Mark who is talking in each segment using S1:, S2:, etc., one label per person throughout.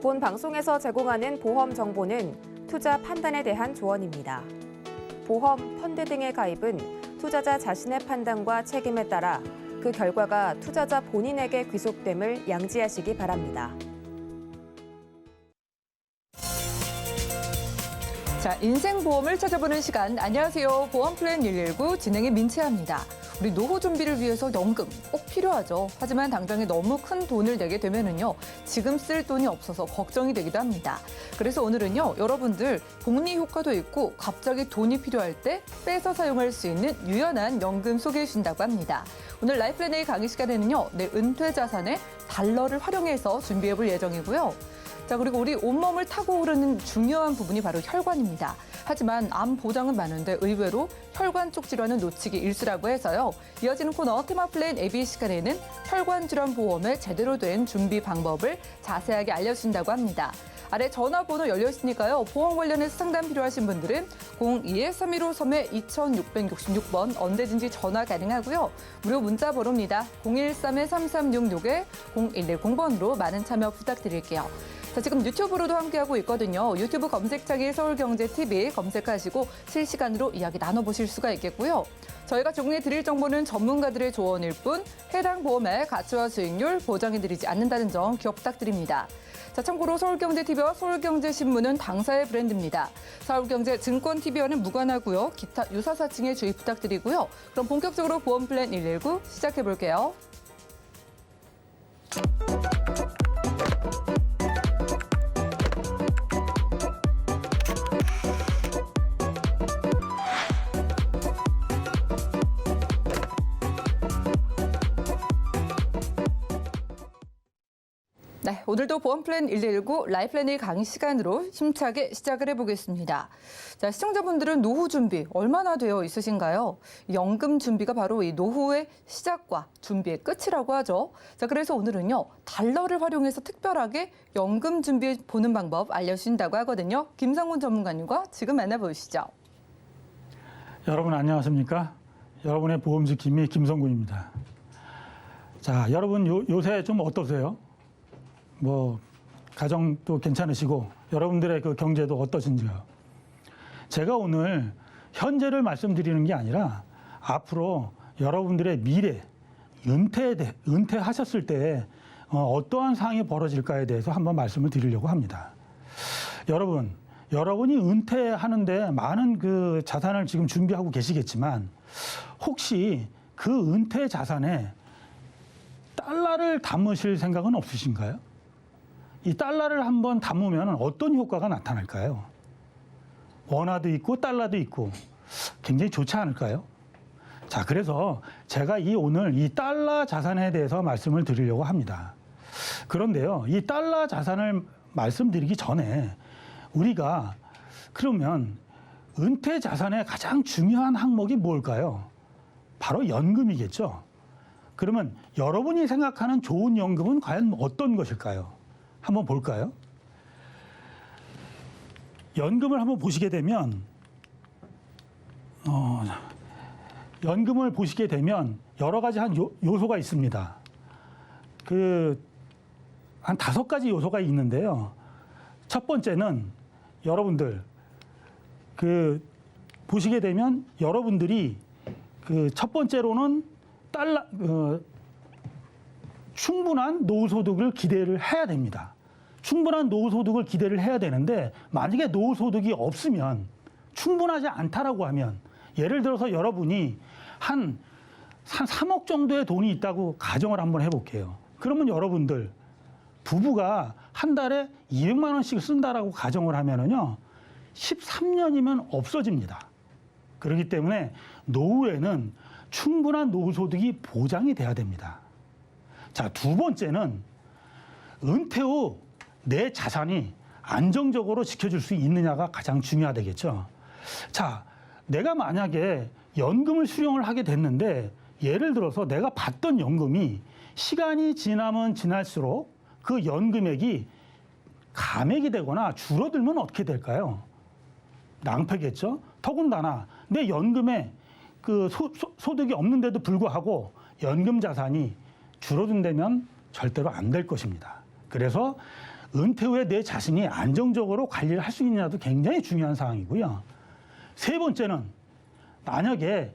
S1: 본 방송에서 제공하는 보험 정보는 투자 판단에 대한 조언입니다. 보험, 펀드 등의 가입은 투자자 자신의 판단과 책임에 따라 그 결과가 투자자 본인에게 귀속됨을 양지하시기 바랍니다.
S2: 자, 인생보험을 찾아보는 시간. 안녕하세요. 보험플랜 119 진행의 민채아입니다. 우리 노후 준비를 위해서 연금 꼭 필요하죠. 하지만 당장에 너무 큰 돈을 내게 되면은요, 지금 쓸 돈이 없어서 걱정이 되기도 합니다. 그래서 오늘은요, 여러분들 복리 효과도 있고 갑자기 돈이 필요할 때 빼서 사용할 수 있는 유연한 연금 소개해 주신다고 합니다. 오늘 라이플랜 A 강의 시간에는요, 내 은퇴 자산에 달러를 활용해서 준비해 볼 예정이고요. 자, 그리고 우리 온몸을 타고 오르는 중요한 부분이 바로 혈관입니다. 하지만 암 보장은 많은데 의외로 혈관 쪽 질환은 놓치기 일쑤라고 해서요. 이어지는 코너 테마플랜 AB 시간에는 혈관 질환 보험의 제대로 된 준비 방법을 자세하게 알려주신다고 합니다. 아래 전화번호 열려 있으니까요. 보험 관련해서 상담 필요하신 분들은 02-315-2666번 언제든지 전화 가능하고요. 무료 문자 번호입니다. 013-3366-0110번으로 많은 참여 부탁드릴게요. 자, 지금 유튜브로도 함께하고 있거든요. 유튜브 검색창에 서울경제TV 검색하시고 실시간으로 이야기 나눠보실 수가 있겠고요. 저희가 제공해 드릴 정보는 전문가들의 조언일 뿐 해당 보험의 가치와 수익률 보장해드리지 않는다는 점 기억 부탁드립니다. 자, 참고로 서울경제TV와 서울경제신문은 당사의 브랜드입니다. 서울경제증권TV와는 무관하고요. 기타 유사사칭에 주의 부탁드리고요. 그럼 본격적으로 보험플랜 119 시작해볼게요. 네, 오늘도 보험플랜 119 라이플랜 A 강의 시간으로 힘차게 시작을 해보겠습니다. 자, 시청자분들은 노후 준비 얼마나 되어 있으신가요? 연금 준비가 바로 이 노후의 시작과 준비의 끝이라고 하죠. 자, 그래서 오늘은요, 달러를 활용해서 특별하게 연금 준비 보는 방법 알려주신다고 하거든요. 김상훈 전문가님과 지금 만나보시죠.
S3: 여러분 안녕하십니까? 여러분의 보험 지킴이 김성군입니다. 자, 여러분 요새 좀 어떠세요? 뭐 가정도 괜찮으시고 여러분들의 그 경제도 어떠신지요? 제가 오늘 현재를 말씀드리는 게 아니라 앞으로 여러분들의 미래, 은퇴하셨을 때 어떠한 상황이 벌어질까에 대해서 한번 말씀을 드리려고 합니다. 여러분이 은퇴하는데 많은 그 자산을 지금 준비하고 계시겠지만 혹시 그 은퇴 자산에 달러를 담으실 생각은 없으신가요? 이 달러를 한번 담으면 어떤 효과가 나타날까요? 원화도 있고 달러도 있고 굉장히 좋지 않을까요? 자, 그래서 제가 오늘 이 달러 자산에 대해서 말씀을 드리려고 합니다. 그런데요, 이 달러 자산을 말씀드리기 전에 우리가 그러면 은퇴 자산의 가장 중요한 항목이 뭘까요? 바로 연금이겠죠. 그러면 여러분이 생각하는 좋은 연금은 과연 어떤 것일까요? 한번 볼까요? 연금을 한번 보시게 되면 연금을 보시게 되면 여러 가지 한 요소가 있습니다. 한 5가지 요소가 있는데요. 첫 번째는 여러분들 보시게 되면 여러분들이 첫 번째로는 충분한 노후소득을 기대를 해야 됩니다. 충분한 노후소득을 기대를 해야 되는데 만약에 노후소득이 없으면 충분하지 않다라고 하면 예를 들어서 여러분이 한 3억 정도의 돈이 있다고 가정을 한번 해볼게요. 그러면 여러분들 부부가 한 달에 200만 원씩 쓴다라고 가정을 하면은요 13년이면 없어집니다. 그렇기 때문에 노후에는 충분한 노후소득이 보장이 돼야 됩니다. 자, 두 번째는 은퇴 후 내 자산이 안정적으로 지켜줄 수 있느냐가 가장 중요하겠죠. 자, 내가 만약에 연금을 수령을 하게 됐는데 예를 들어서 내가 받던 연금이 시간이 지나면 지날수록 그 연금액이 감액이 되거나 줄어들면 어떻게 될까요? 낭패겠죠. 더군다나 내 연금에 그 소득이 없는데도 불구하고 연금 자산이 줄어든다면 절대로 안 될 것입니다. 그래서 은퇴 후에 내 자신이 안정적으로 관리를 할 수 있느냐도 굉장히 중요한 사항이고요. 세 번째는 만약에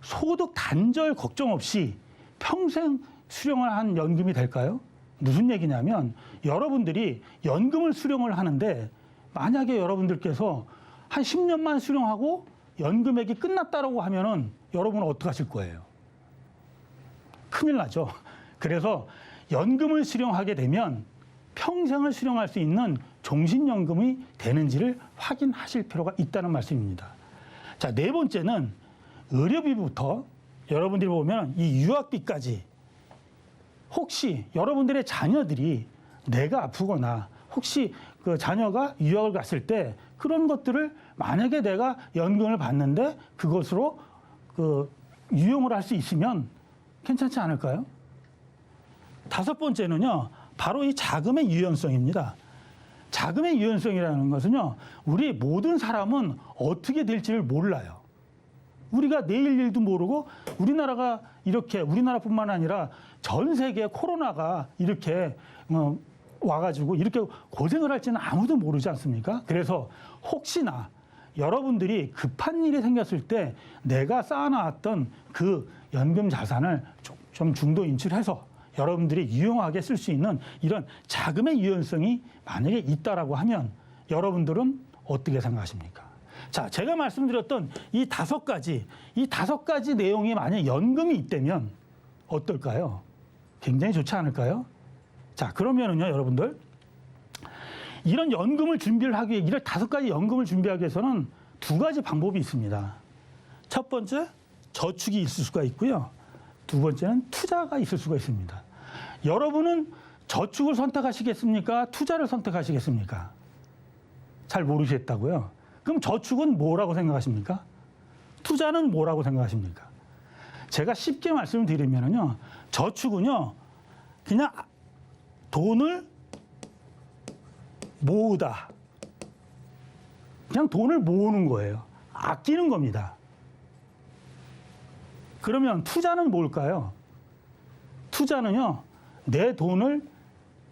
S3: 소득 단절 걱정 없이 평생 수령을 한 연금이 될까요? 무슨 얘기냐면 여러분들이 연금을 수령을 하는데 만약에 여러분들께서 한 10년만 수령하고 연금액이 끝났다라고 하면은 여러분은 어떻게 하실 거예요? 큰일 나죠. 그래서 연금을 수령하게 되면 평생을 수령할 수 있는 종신연금이 되는지를 확인하실 필요가 있다는 말씀입니다. 자, 네 번째는 의료비부터 여러분들이 보면 이 유학비까지 혹시 여러분들의 자녀들이 내가 아프거나 혹시 그 자녀가 유학을 갔을 때 그런 것들을 만약에 내가 연금을 받는데 그것으로 그 유용을 할 수 있으면 괜찮지 않을까요? 다섯 번째는요, 바로 이 자금의 유연성입니다. 자금의 유연성이라는 것은요, 우리 모든 사람은 어떻게 될지를 몰라요. 우리가 내일 일도 모르고 우리나라가 이렇게 우리나라뿐만 아니라 전 세계 코로나가 이렇게 와가지고 이렇게 고생을 할지는 아무도 모르지 않습니까? 그래서 혹시나 여러분들이 급한 일이 생겼을 때 내가 쌓아놨던 그 연금 자산을 좀 중도 인출해서 여러분들이 유용하게 쓸 수 있는 이런 자금의 유연성이 만약에 있다라고 하면 여러분들은 어떻게 생각하십니까? 자, 제가 말씀드렸던 이 다섯 가지 내용이 만약 연금이 있다면 어떨까요? 굉장히 좋지 않을까요? 자, 그러면은요, 여러분들. 이런 연금을 준비를 하기 위해, 이런 다섯 가지 연금을 준비하기 위해서는 두 가지 방법이 있습니다. 첫 번째, 저축이 있을 수가 있고요. 두 번째는 투자가 있을 수가 있습니다. 여러분은 저축을 선택하시겠습니까? 투자를 선택하시겠습니까? 잘 모르시겠다고요? 그럼 저축은 뭐라고 생각하십니까? 투자는 뭐라고 생각하십니까? 제가 쉽게 말씀을 드리면요. 저축은요, 그냥 돈을 모으다. 그냥 돈을 모으는 거예요. 아끼는 겁니다. 그러면 투자는 뭘까요? 투자는요, 내 돈을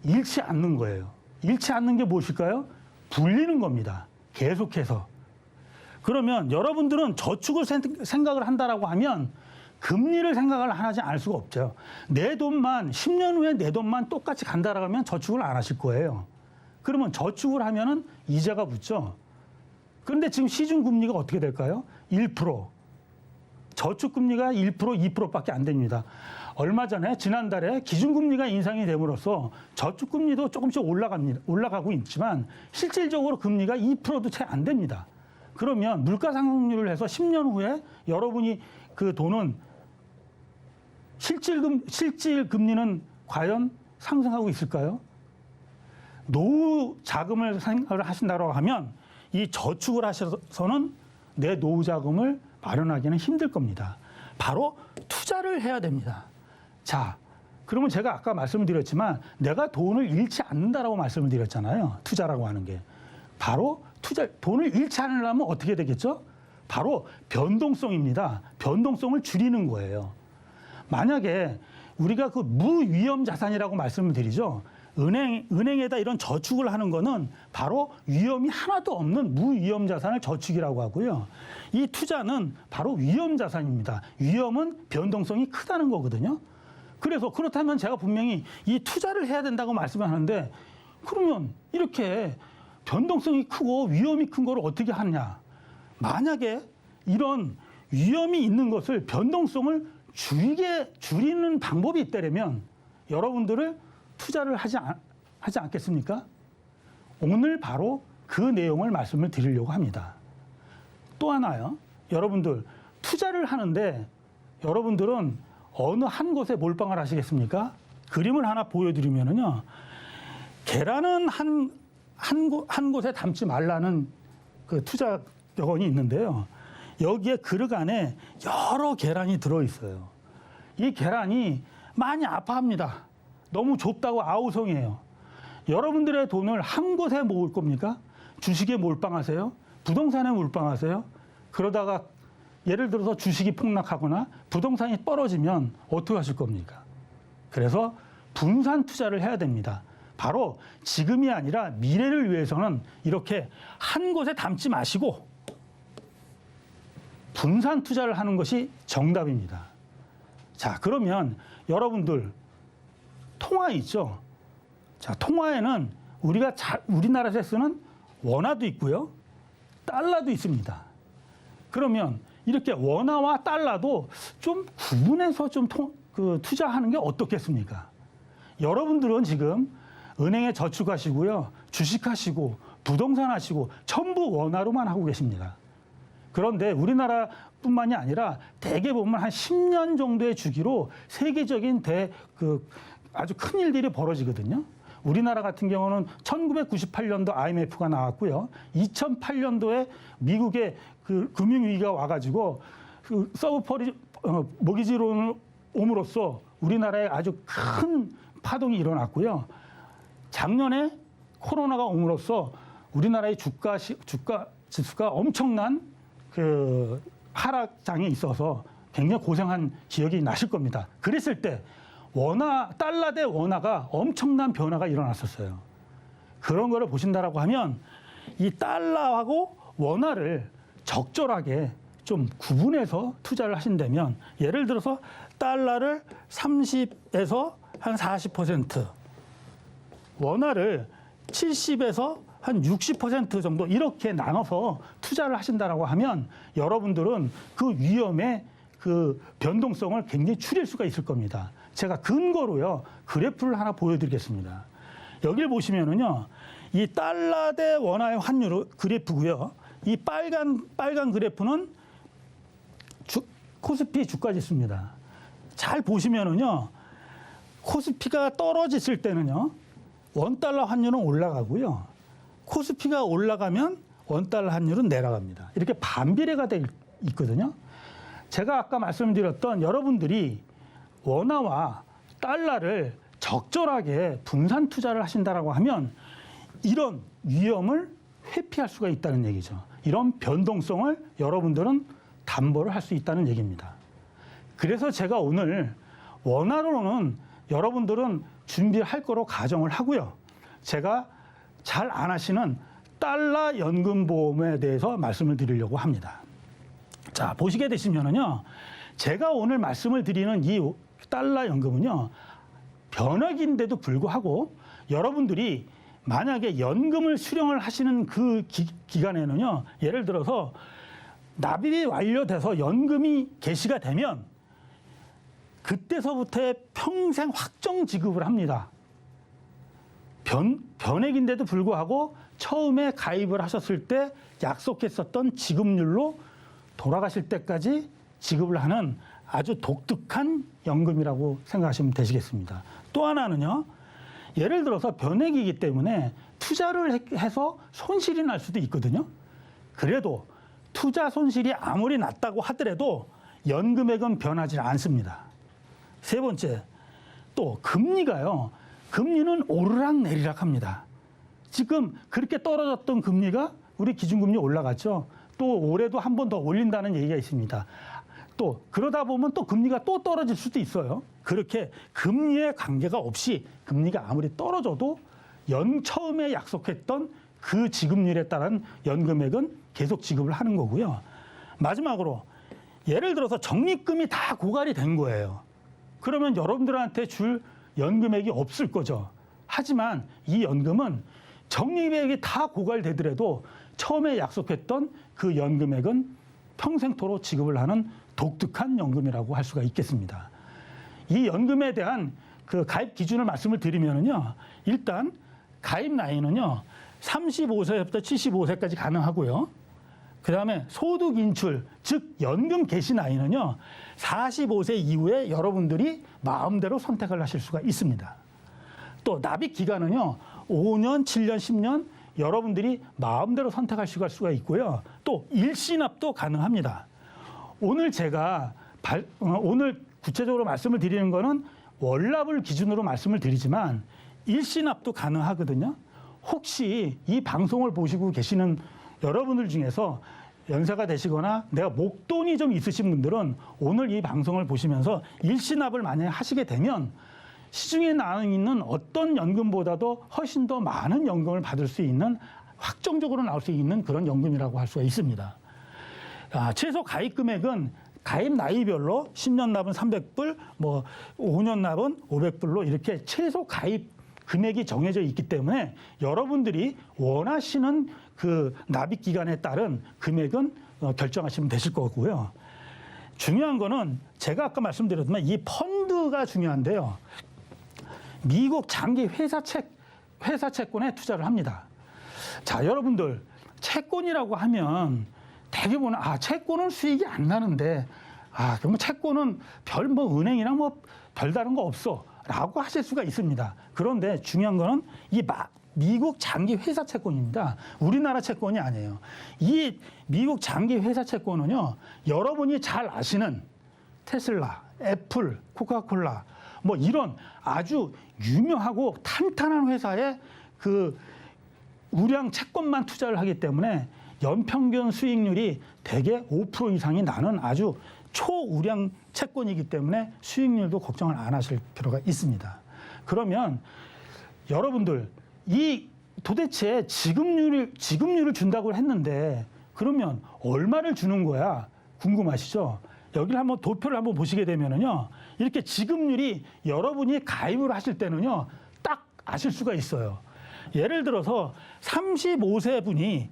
S3: 잃지 않는 거예요. 잃지 않는 게 무엇일까요? 불리는 겁니다. 계속해서. 그러면 여러분들은 저축을 생각을 한다라고 하면 금리를 생각을 하지 않을 수가 없죠. 내 돈만 10년 후에 내 돈만 똑같이 간다라고 하면 저축을 안 하실 거예요. 그러면 저축을 하면은 이자가 붙죠. 그런데 지금 시중 금리가 어떻게 될까요? 1%. 저축 금리가 1%, 2%밖에 안 됩니다. 얼마 전에 지난달에 기준금리가 인상이 됨으로써 저축 금리도 조금씩 올라가고 있지만 실질적으로 금리가 2%도 채 안 됩니다. 그러면 물가 상승률을 해서 10년 후에 여러분이 그 돈은 실질 금리는 과연 상승하고 있을까요? 노후 자금을 생각을 하신다고 하면 이 저축을 하셔서는 내 노후 자금을 마련하기는 힘들 겁니다. 바로 투자를 해야 됩니다. 자, 그러면 제가 아까 말씀을 드렸지만 내가 돈을 잃지 않는다라고 말씀을 드렸잖아요. 투자라고 하는 게. 바로 돈을 잃지 않으려면 어떻게 되겠죠? 바로 변동성입니다. 변동성을 줄이는 거예요. 만약에 우리가 그 무위험 자산이라고 말씀을 드리죠. 은행에다 이런 저축을 하는 거는 바로 위험이 하나도 없는 무위험 자산을 저축이라고 하고요. 이 투자는 바로 위험 자산입니다. 위험은 변동성이 크다는 거거든요. 그래서 그렇다면 제가 분명히 이 투자를 해야 된다고 말씀을 하는데 그러면 이렇게 변동성이 크고 위험이 큰 거를 어떻게 하느냐. 만약에 이런 위험이 있는 것을 변동성을 줄이는 방법이 있다면 여러분들을 투자를 하지 않겠습니까? 오늘 바로 그 내용을 말씀을 드리려고 합니다. 또 하나요. 여러분들 투자를 하는데 여러분들은 어느 한 곳에 몰빵을 하시겠습니까? 그림을 하나 보여드리면요. 계란은 한 곳에 담지 말라는 그 투자 격언이 있는데요. 여기에 그릇 안에 여러 계란이 들어있어요. 이 계란이 많이 아파합니다. 너무 좁다고 아우성이에요. 여러분들의 돈을 한 곳에 모을 겁니까? 주식에 몰빵하세요? 부동산에 몰빵하세요? 그러다가 예를 들어서 주식이 폭락하거나 부동산이 떨어지면 어떻게 하실 겁니까? 그래서 분산 투자를 해야 됩니다. 바로 지금이 아니라 미래를 위해서는 이렇게 한 곳에 담지 마시고 분산 투자를 하는 것이 정답입니다. 자, 그러면 여러분들 통화 있죠? 자, 통화에는 우리나라에서 쓰는 원화도 있고요. 달러도 있습니다. 그러면 이렇게 원화와 달러도 좀 구분해서 좀 투자하는 게 어떻겠습니까? 여러분들은 지금 은행에 저축하시고요. 주식하시고 부동산 하시고 전부 원화로만 하고 계십니다. 그런데 우리나라뿐만이 아니라 대개 보면 한 10년 정도의 주기로 세계적인 아주 큰 일들이 벌어지거든요. 우리나라 같은 경우는 1998년도 IMF가 나왔고요. 2008년도에 미국의 그 금융위기가 와가지고 그 서브프라임 모기지론을 옴으로써 우리나라에 아주 큰 파동이 일어났고요. 작년에 코로나가 옴으로써 우리나라의 주가 지수가 엄청난 그 하락장에 있어서 굉장히 고생한 기억이 나실 겁니다. 그랬을 때 달러 대 원화가 엄청난 변화가 일어났었어요. 그런 거를 보신다라고 하면 이 달러하고 원화를 적절하게 좀 구분해서 투자를 하신다면, 예를 들어서 달러를 30에서 한 40%, 원화를 70에서 한 60% 정도 이렇게 나눠서 투자를 하신다라고 하면 여러분들은 그 위험의 그 변동성을 굉장히 줄일 수가 있을 겁니다. 제가 근거로요, 그래프를 하나 보여드리겠습니다. 여기를 보시면은요, 이 달러 대 원화의 환율 그래프고요. 이 빨간 그래프는 코스피 주가 지수입니다. 잘 보시면은요, 코스피가 떨어졌을 때는요, 원달러 환율은 올라가고요. 코스피가 올라가면 원달러 환율은 내려갑니다. 이렇게 반비례가 돼 있거든요. 제가 아까 말씀드렸던 여러분들이 원화와 달러를 적절하게 분산 투자를 하신다라고 하면 이런 위험을 회피할 수가 있다는 얘기죠. 이런 변동성을 여러분들은 담보를 할 수 있다는 얘기입니다. 그래서 제가 오늘 원화로는 여러분들은 준비를 할 거로 가정을 하고요. 제가 잘 안 하시는 달러 연금보험에 대해서 말씀을 드리려고 합니다. 자, 보시게 되시면은요, 제가 오늘 말씀을 드리는 이 달러 연금은요, 변액인데도 불구하고 여러분들이 만약에 연금을 수령을 하시는 그 기간에는요, 예를 들어서 납입이 완료돼서 연금이 개시가 되면 그때서부터 평생 확정 지급을 합니다. 변액인데도 불구하고 처음에 가입을 하셨을 때 약속했었던 지급률로 돌아가실 때까지 지급을 하는 아주 독특한 연금이라고 생각하시면 되시겠습니다. 또 하나는요, 예를 들어서 변액이기 때문에 투자를 해서 손실이 날 수도 있거든요. 그래도 투자 손실이 아무리 났다고 하더라도 연금액은 변하지 않습니다. 세 번째, 또 금리가요. 금리는 오르락 내리락 합니다. 지금 그렇게 떨어졌던 금리가 우리 기준금리 올라갔죠. 또 올해도 한 번 더 올린다는 얘기가 있습니다. 또 그러다 보면 또 금리가 또 떨어질 수도 있어요. 그렇게 금리에 관계가 없이 금리가 아무리 떨어져도 처음에 약속했던 그 지급률에 따른 연금액은 계속 지급을 하는 거고요. 마지막으로 예를 들어서 적립금이 다 고갈이 된 거예요. 그러면 여러분들한테 줄 연금액이 없을 거죠. 하지만 이 연금은 적립액이 다 고갈되더라도 처음에 약속했던 그 연금액은 평생토록 지급을 하는 독특한 연금이라고 할 수가 있겠습니다. 이 연금에 대한 그 가입 기준을 말씀을 드리면은요, 일단 가입 나이는요, 35세부터 75세까지 가능하고요. 그 다음에 소득 인출, 즉 연금 개시 나이는요, 45세 이후에 여러분들이 마음대로 선택을 하실 수가 있습니다. 또 납입 기간은요, 5년, 7년, 10년 여러분들이 마음대로 선택하실 수가 있고요. 또 일시납도 가능합니다. 오늘 제가 오늘 구체적으로 말씀을 드리는 거는 월납을 기준으로 말씀을 드리지만 일시납도 가능하거든요. 혹시 이 방송을 보시고 계시는 여러분들 중에서 연세가 되시거나 내가 목돈이 좀 있으신 분들은 오늘 이 방송을 보시면서 일시납을 만약에 하시게 되면 시중에 나와 있는 어떤 연금보다도 훨씬 더 많은 연금을 받을 수 있는 확정적으로 나올 수 있는 그런 연금이라고 할 수가 있습니다. 최소 가입 금액은 가입 나이별로 10년 납은 300불, 뭐 5년 납은 500불로 이렇게 최소 가입 금액이 정해져 있기 때문에 여러분들이 원하시는 그 납입 기간에 따른 금액은 결정하시면 되실 거고요. 중요한 거는 제가 아까 말씀드렸지만 이 펀드가 중요한데요. 미국 장기 회사 채권에 투자를 합니다. 자, 여러분들 채권이라고 하면 대부분 채권은 수익이 안 나는데 그러면 채권은 별 뭐 은행이랑 뭐 별다른 거 없어라고 하실 수가 있습니다. 그런데 중요한 거는 이 미국 장기 회사 채권입니다. 우리나라 채권이 아니에요. 이 미국 장기 회사 채권은요, 여러분이 잘 아시는 테슬라, 애플, 코카콜라 뭐 이런 아주 유명하고 탄탄한 회사의 그 우량 채권만 투자를 하기 때문에 연평균 수익률이 대개 5% 이상이 나는 아주 초우량 채권이기 때문에 수익률도 걱정을 안 하실 필요가 있습니다. 그러면 여러분들 이 도대체 지급률을 준다고 했는데 그러면 얼마를 주는 거야? 궁금하시죠? 여기를 한번 도표를 한번 보시게 되면은요, 이렇게 지급률이 여러분이 가입을 하실 때는요, 딱 아실 수가 있어요. 예를 들어서 35세 분이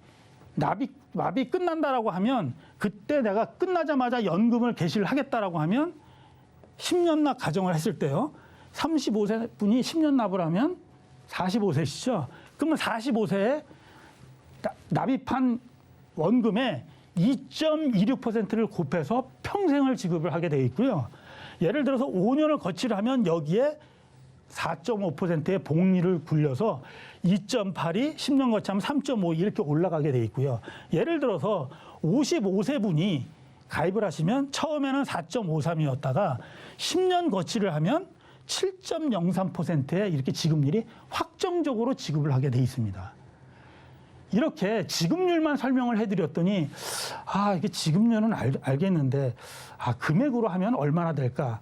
S3: 납입 끝난다라고 하면 그때 내가 끝나자마자 연금을 개시를 하겠다라고 하면 10년 납 가정을 했을 때요. 35세 분이 10년 납을 하면 45세시죠. 그러면 45세에 납입한 원금의 2.26%를 곱해서 평생을 지급을 하게 돼 있고요. 예를 들어서 5년을 거치를 하면 여기에 4.5%의 복리를 굴려서 2.8이 10년 거치하면 3.5 이렇게 올라가게 돼 있고요. 예를 들어서 55세 분이 가입을 하시면 처음에는 4.53이었다가 10년 거치를 하면 7.03%의 이렇게 지급률이 확정적으로 지급을 하게 돼 있습니다. 이렇게 지급률만 설명을 해드렸더니 이게 지급률은 알겠는데 금액으로 하면 얼마나 될까?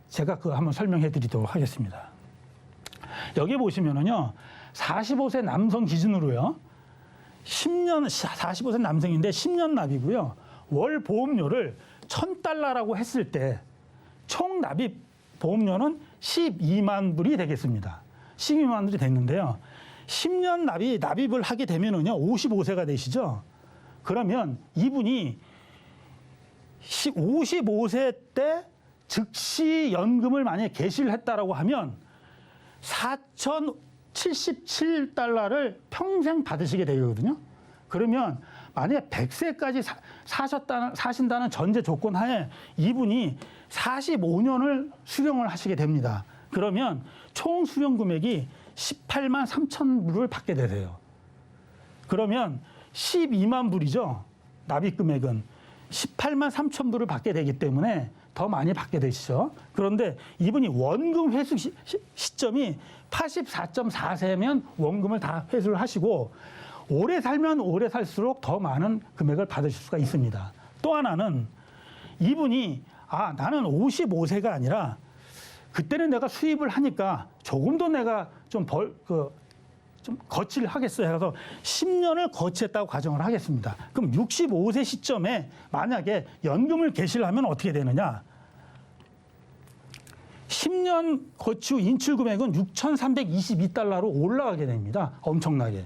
S3: 제가 그거 한번 설명해 드리도록 하겠습니다. 여기 보시면은요, 45세 남성 기준으로요, 45세 남성인데 10년 납이고요, 월 보험료를 $1,000라고 했을 때 총 납입 보험료는 12만 불이 되겠습니다. 12만 불이 됐는데요. 10년 납입을 하게 되면은요, 55세가 되시죠? 그러면 이분이 55세 때 즉시 연금을 만약에 개시를 했다라고 하면 4,077달러를 평생 받으시게 되거든요. 그러면 만약에 100세까지 사신다는 전제 조건 하에 이분이 45년을 수령을 하시게 됩니다. 그러면 총 수령 금액이 18만 3천 불을 받게 되세요. 그러면 12만 불이죠. 납입 금액은 18만 3천 불을 받게 되기 때문에 더 많이 받게 되시죠. 그런데 이분이 원금 회수 시점이 84.4세면 원금을 다 회수를 하시고 오래 살면 오래 살수록 더 많은 금액을 받으실 수가 있습니다. 또 하나는 이분이 나는 55세가 아니라 그때는 내가 수입을 하니까 조금 더 내가 좀 거치를 하겠어요. 해서 10년을 거치했다고 가정을 하겠습니다. 그럼 65세 시점에 만약에 연금을 개시를 하면 어떻게 되느냐? 10년 거치 후 인출 금액은 6,322달러로 올라가게 됩니다. 엄청나게.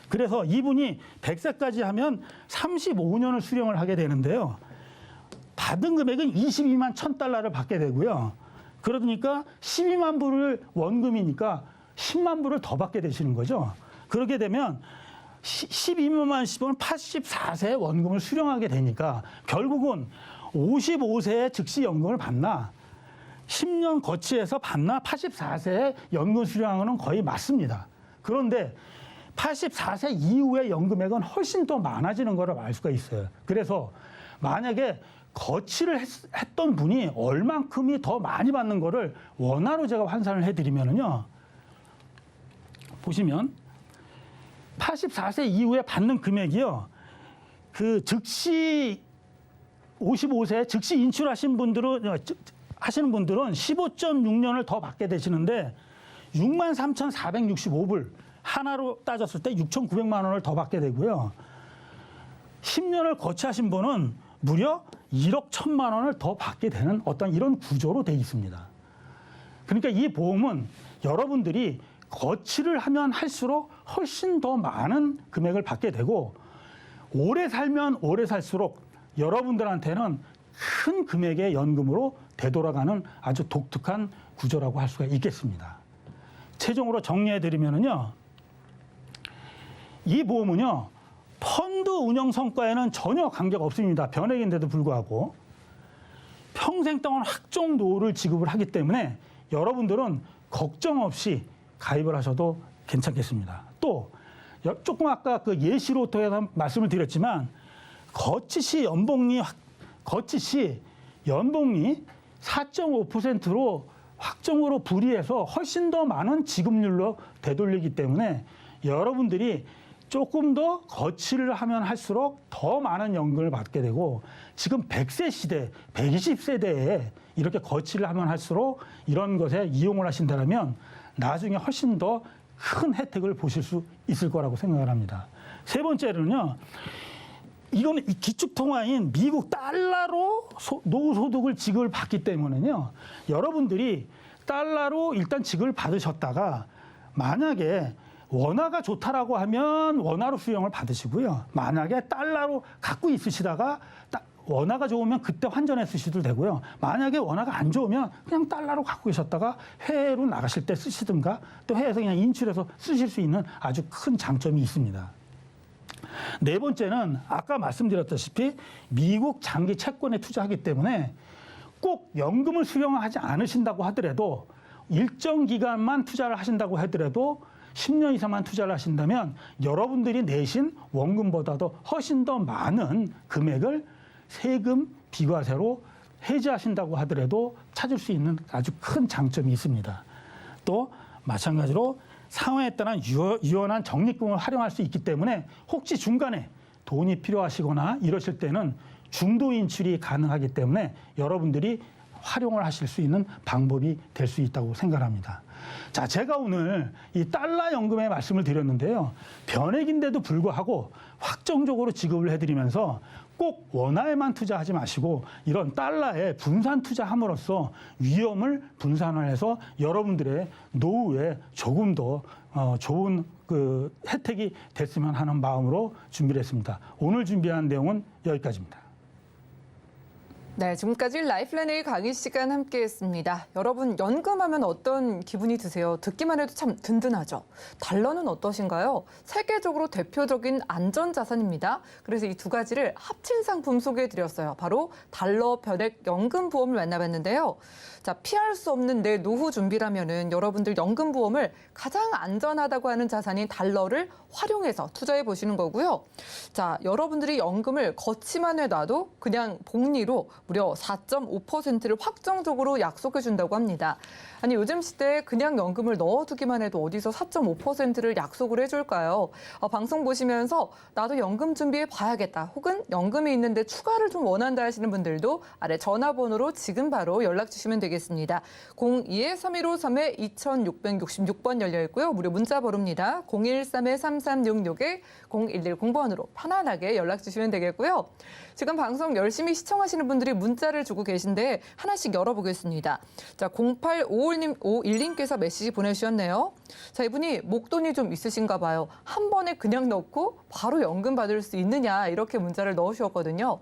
S3: 그래서 이분이 100세까지 하면 35년을 수령을 하게 되는데요. 받은 금액은 22만 1,000달러를 받게 되고요. 그러니까 12만 불을 원금이니까 10만 불을 더 받게 되시는 거죠. 그렇게 되면 12만 10은 84세 원금을 수령하게 되니까 결국은 55세에 즉시 연금을 받나 10년 거치해서 받나 84세에 연금 수령하는 거의 맞습니다. 그런데 84세 이후의 연금액은 훨씬 더 많아지는 거를 알 수가 있어요. 그래서 만약에 거치를 했던 분이 얼만큼이 더 많이 받는 거를 원화로 제가 환산을 해드리면은요. 보시면 84세 이후에 받는 금액이요. 그 즉시 55세 즉시 인출하신 분들은 하시는 분들은 15.6년을 더 받게 되시는데 63,465불 하나로 따졌을 때 6,900만 원을 더 받게 되고요. 10년을 거치하신 분은 무려 1억 1천만 원을 더 받게 되는 어떤 이런 구조로 되어 있습니다. 그러니까 이 보험은 여러분들이 거치를 하면 할수록 훨씬 더 많은 금액을 받게 되고 오래 살면 오래 살수록 여러분들한테는 큰 금액의 연금으로 되돌아가는 아주 독특한 구조라고 할 수가 있겠습니다. 최종으로 정리해드리면요. 이 보험은요. 펀드 운영 성과에는 전혀 관계가 없습니다. 변액인데도 불구하고. 평생 동안 확정 노후를 지급을 하기 때문에 여러분들은 걱정 없이 가입을 하셔도 괜찮겠습니다. 또 조금 아까 그 예시로 통해서 말씀을 드렸지만 거치 시 연봉이 4.5%로 확정으로 불이해서 훨씬 더 많은 지급률로 되돌리기 때문에 여러분들이 조금 더 거치를 하면 할수록 더 많은 연금을 받게 되고 지금 100세 시대, 120세대에 이렇게 거치를 하면 할수록 이런 것에 이용을 하신다면 나중에 훨씬 더 큰 혜택을 보실 수 있을 거라고 생각을 합니다. 세 번째로는요. 이거는 기축통화인 미국 달러로 노후소득을 지급을 받기 때문에요. 여러분들이 달러로 일단 지급을 받으셨다가 만약에 원화가 좋다라고 하면 원화로 수령을 받으시고요. 만약에 달러로 갖고 있으시다가 원화가 좋으면 그때 환전해 쓰셔도 되고요. 만약에 원화가 안 좋으면 그냥 달러로 갖고 계셨다가 해외로 나가실 때 쓰시든가 또 해외에서 그냥 인출해서 쓰실 수 있는 아주 큰 장점이 있습니다. 네 번째는 아까 말씀드렸다시피 미국 장기 채권에 투자하기 때문에 꼭 연금을 수령하지 않으신다고 하더라도 일정 기간만 투자를 하신다고 하더라도 10년 이상만 투자를 하신다면 여러분들이 내신 원금보다도 훨씬 더 많은 금액을 세금 비과세로 해지하신다고 하더라도 찾을 수 있는 아주 큰 장점이 있습니다. 또 마찬가지로 상황에 따른 유연한 적립금을 활용할 수 있기 때문에 혹시 중간에 돈이 필요하시거나 이러실 때는 중도 인출이 가능하기 때문에 여러분들이 활용을 하실 수 있는 방법이 될 수 있다고 생각합니다. 자, 제가 오늘 이 달러 연금의 말씀을 드렸는데요. 변액인데도 불구하고 확정적으로 지급을 해드리면서 꼭 원화에만 투자하지 마시고 이런 달러에 분산 투자함으로써 위험을 분산을 해서 여러분들의 노후에 조금 더 좋은 그 혜택이 됐으면 하는 마음으로 준비를 했습니다. 오늘 준비한 내용은 여기까지입니다.
S2: 네, 지금까지 라이플랜 A 강의 시간 함께했습니다. 여러분, 연금하면 어떤 기분이 드세요? 듣기만 해도 참 든든하죠. 달러는 어떠신가요? 세계적으로 대표적인 안전자산입니다. 그래서 이 두 가지를 합친 상품 소개해드렸어요. 바로 달러 변액 연금보험을 만나봤는데요. 자, 피할 수 없는 내 노후 준비라면은 여러분들 연금보험을 가장 안전하다고 하는 자산인 달러를 활용해서 투자해 보시는 거고요. 자, 여러분들이 연금을 거치만 해놔도 그냥 복리로 무려 4.5%를 확정적으로 약속해 준다고 합니다. 아니, 요즘 시대에 그냥 연금을 넣어두기만 해도 어디서 4.5%를 약속을 해줄까요? 방송 보시면서 나도 연금 준비해 봐야겠다. 혹은 연금이 있는데 추가를 좀 원한다 하시는 분들도 아래 전화번호로 지금 바로 연락 주시면 되겠습니다. 02-3153-2666번 열려 있고요. 무료 문자 번호입니다. 013-3366-0110번으로 편안하게 연락 주시면 되겠고요. 지금 방송 열심히 시청하시는 분들이 문자를 주고 계신데 하나씩 열어보겠습니다. 자, 0851님께서 메시지 보내주셨네요. 자, 이분이 목돈이 좀 있으신가 봐요. 한 번에 그냥 넣고 바로 연금 받을 수 있느냐 이렇게 문자를 넣으셨거든요.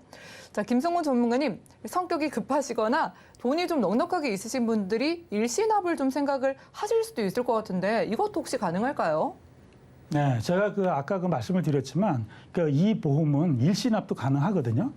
S2: 자, 김성훈 전문가님, 성격이 급하시거나 돈이 좀 넉넉하게 있으신 분들이 일시납을 좀 생각을 하실 수도 있을 것 같은데 이것도 혹시 가능할까요?
S3: 네, 제가 아까 말씀을 드렸지만 이 보험은 일시납도 가능하거든요.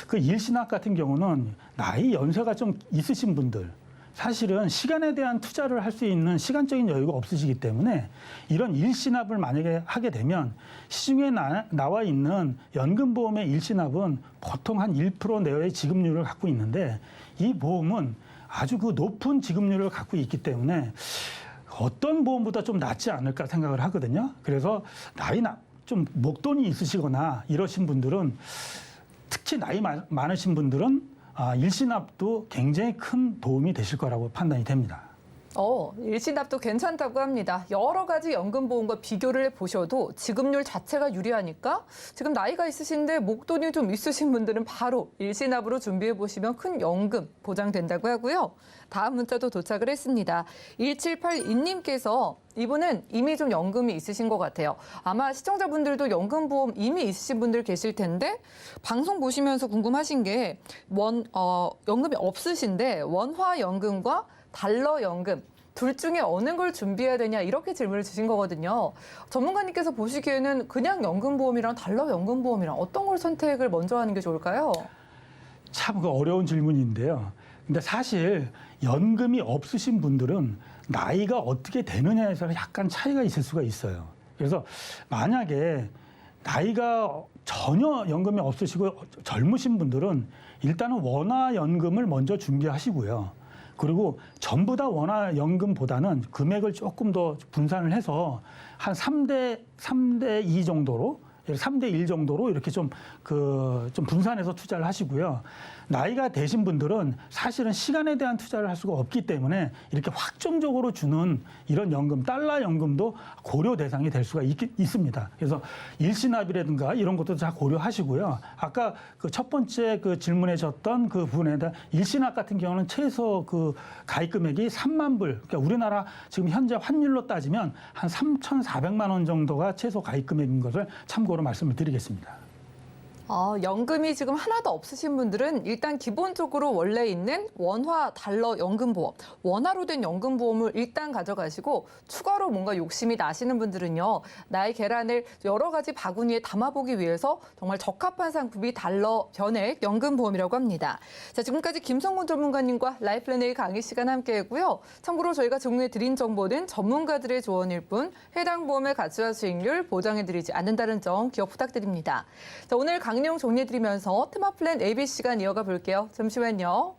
S3: 그 일시납 같은 경우는 나이 연세가 좀 있으신 분들, 사실은 시간에 대한 투자를 할 수 있는 시간적인 여유가 없으시기 때문에 이런 일시납을 만약에 하게 되면 시중에 나와 있는 연금보험의 일시납은 보통 한 1% 내외의 지급률을 갖고 있는데 이 보험은 아주 그 높은 지급률을 갖고 있기 때문에 어떤 보험보다 좀 낫지 않을까 생각을 하거든요. 그래서 좀 목돈이 있으시거나 이러신 분들은 특히 나이 많으신 분들은 일시납도 굉장히 큰 도움이 되실 거라고 판단이 됩니다.
S2: 일시납도 괜찮다고 합니다. 여러 가지 연금보험과 비교를 해보셔도 지급률 자체가 유리하니까 지금 나이가 있으신데 목돈이 좀 있으신 분들은 바로 일시납으로 준비해보시면 큰 연금 보장된다고 하고요. 다음 문자도 도착을 했습니다. 1782님께서 이분은 이미 좀 연금이 있으신 것 같아요. 아마 시청자분들도 연금보험 이미 있으신 분들 계실 텐데 방송 보시면서 궁금하신 게 연금이 없으신데 원화연금과 달러연금 둘 중에 어느 걸 준비해야 되냐 이렇게 질문을 주신 거거든요. 전문가님께서 보시기에는 그냥 연금보험이랑 달러연금보험이랑 어떤 걸 선택을 먼저 하는 게 좋을까요?
S3: 참 어려운 질문인데요. 근데 사실 연금이 없으신 분들은 나이가 어떻게 되느냐에서 약간 차이가 있을 수가 있어요. 그래서 만약에 나이가 전혀 연금이 없으시고 젊으신 분들은 일단은 원화연금을 먼저 준비하시고요. 그리고 전부 다 원화연금보다는 금액을 조금 더 분산을 해서 한 3대 2 정도로 3대 1 정도로 이렇게 좀 분산해서 투자를 하시고요. 나이가 되신 분들은 사실은 시간에 대한 투자를 할 수가 없기 때문에 이렇게 확정적으로 주는 이런 연금, 달러 연금도 고려 대상이 될 수가 있습니다. 그래서 일시납이라든가 이런 것도 다 고려하시고요. 아까 그 첫 번째 그 질문해 주셨던 그 부분에다 일시납 같은 경우는 최소 그 가입 금액이 3만 불, 그러니까 우리나라 지금 현재 환율로 따지면 한 3,400만 원 정도가 최소 가입 금액인 것을 참고로 말씀을 드리겠습니다.
S2: 연금이 지금 하나도 없으신 분들은 일단 기본적으로 원래 있는 원화, 달러, 연금보험, 원화로 된 연금보험을 일단 가져가시고 추가로 뭔가 욕심이 나시는 분들은요. 나의 계란을 여러 가지 바구니에 담아보기 위해서 정말 적합한 상품이 달러, 변액, 연금보험이라고 합니다. 자, 지금까지 김성문 전문가님과 라이플랜A 강의 시간 함께했고요. 참고로 저희가 제공해드린 정보는 전문가들의 조언일 뿐 해당 보험의 가치와 수익률 보장해드리지 않는다는 점 기억 부탁드립니다. 자, 오늘 강의 내용 정리해드리면서 테마플랜 AB 시간 이어가 볼게요. 잠시만요.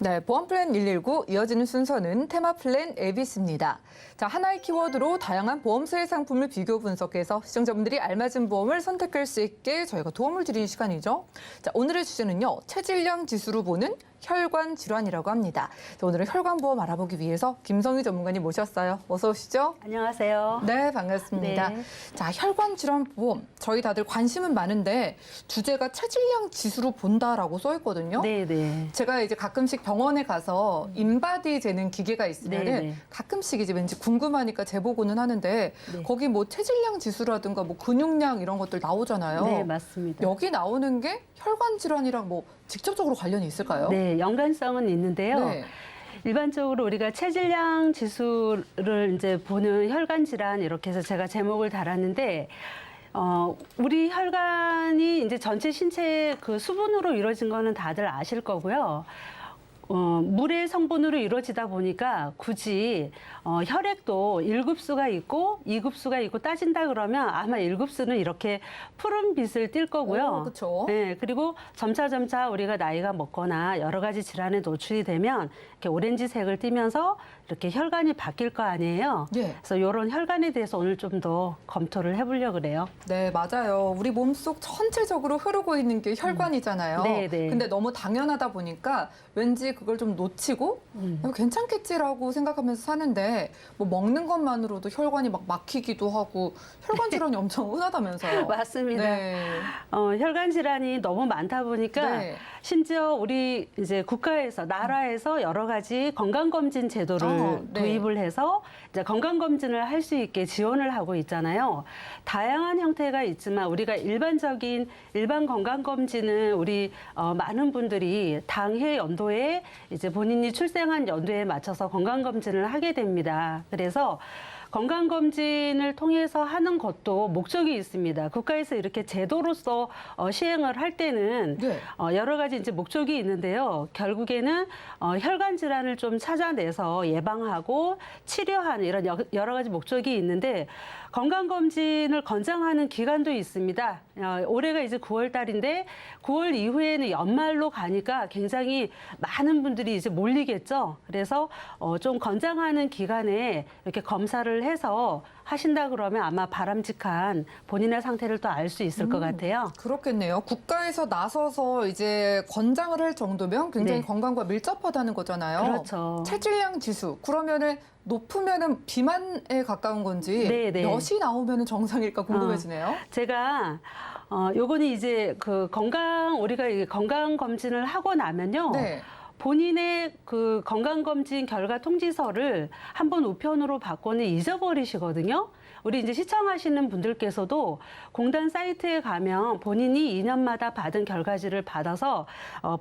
S2: 네, 보험플랜 119 이어지는 순서는 테마플랜 에비스입니다. 자, 하나의 키워드로 다양한 보험사의 상품을 비교 분석해서 시청자분들이 알맞은 보험을 선택할 수 있게 저희가 도움을 드리는 시간이죠. 자, 오늘의 주제는요. 체질량 지수로 보는 혈관 질환이라고 합니다. 자, 오늘은 혈관 보험 알아보기 위해서 김성희 전문가님 모셨어요. 어서 오시죠.
S4: 안녕하세요.
S2: 네, 반갑습니다.
S4: 네.
S2: 자, 혈관 질환 보험 저희 다들 관심은 많은데 주제가 체질량 지수로 본다라고 써 있거든요.
S4: 네, 네.
S2: 제가 이제 가끔씩 병원에 가서 인바디 재는 기계가 있으면은
S4: 네, 네.
S2: 가끔씩 이제 왠지 궁금하니까 재보고는 하는데
S4: 네.
S2: 거기 뭐 체질량 지수라든가 뭐 근육량 이런 것들 나오잖아요.
S4: 네, 맞습니다.
S2: 여기 나오는 게 혈관 질환이랑 뭐 직접적으로 관련이 있을까요?
S4: 네, 연관성은 있는데요.
S2: 네.
S4: 일반적으로 우리가 체질량 지수를 이제 보는 혈관 질환 이렇게 해서 제가 제목을 달았는데 우리 혈관이 이제 전체 신체의 그 수분으로 이루어진 거는 다들 아실 거고요. 물의 성분으로 이루어지다 보니까 굳이 혈액도 1급수가 있고 2급수가 있고 따진다 그러면 아마 1급수는 이렇게 푸른 빛을 띌 거고요.
S2: 그렇죠.
S4: 네, 그리고 점차 우리가 나이가 먹거나 여러 가지 질환에 노출이 되면 이렇게 오렌지색을 띠면서 이렇게 혈관이 바뀔 거 아니에요.
S2: 예.
S4: 그래서 이런 혈관에 대해서 오늘 좀 더 검토를 해보려고 그래요.
S2: 네, 맞아요. 우리 몸속 전체적으로 흐르고 있는 게 혈관이잖아요.
S4: 네, 네.
S2: 근데 너무 당연하다 보니까 왠지 그걸 좀 놓치고 괜찮겠지라고 생각하면서 사는데 뭐 먹는 것만으로도 혈관이 막 막히기도 하고 혈관 질환이 엄청 흔하다면서요.
S4: 맞습니다.
S2: 네.
S4: 혈관 질환이 너무 많다 보니까
S2: 네.
S4: 심지어 우리 이제 국가에서 나라에서 여러 가지 건강검진 제도를
S2: 네.
S4: 도입을 해서 이제 건강검진을 할 수 있게 지원을 하고 있잖아요. 다양한 형태가 있지만 우리가 일반 건강검진은 우리 많은 분들이 당해 연도에 이제 본인이 출생한 연도에 맞춰서 건강검진을 하게 됩니다. 그래서 건강검진을 통해서 하는 것도 목적이 있습니다. 국가에서 이렇게 제도로서 시행을 할 때는
S2: 네.
S4: 여러 가지 이제 목적이 있는데요. 결국에는 혈관 질환을 좀 찾아내서 예방하고 치료하는 이런 여러 가지 목적이 있는데 건강검진을 권장하는 기간도 있습니다. 올해가 이제 9월 달인데 9월 이후에는 연말로 가니까 굉장히 많은 분들이 이제 몰리겠죠. 그래서 좀 권장하는 기간에 이렇게 검사를 해서 하신다 그러면 아마 바람직한 본인의 상태를 또 알 수 있을 것 같아요.
S2: 그렇겠네요. 국가에서 나서서 이제 권장을 할 정도면 굉장히
S4: 네.
S2: 건강과 밀접하다는 거잖아요.
S4: 그렇죠.
S2: 체질량 지수. 그러면은 높으면은 비만에 가까운 건지
S4: 네, 네.
S2: 몇이 나오면은 정상일까 궁금해지네요.
S4: 제가 요거는 이제 우리가 이 건강 검진을 하고 나면요.
S2: 네.
S4: 본인의 그 건강검진 결과 통지서를 한번 우편으로 받고는 잊어버리시거든요. 우리 이제 시청하시는 분들께서도 공단 사이트에 가면 본인이 2년마다 받은 결과지를 받아서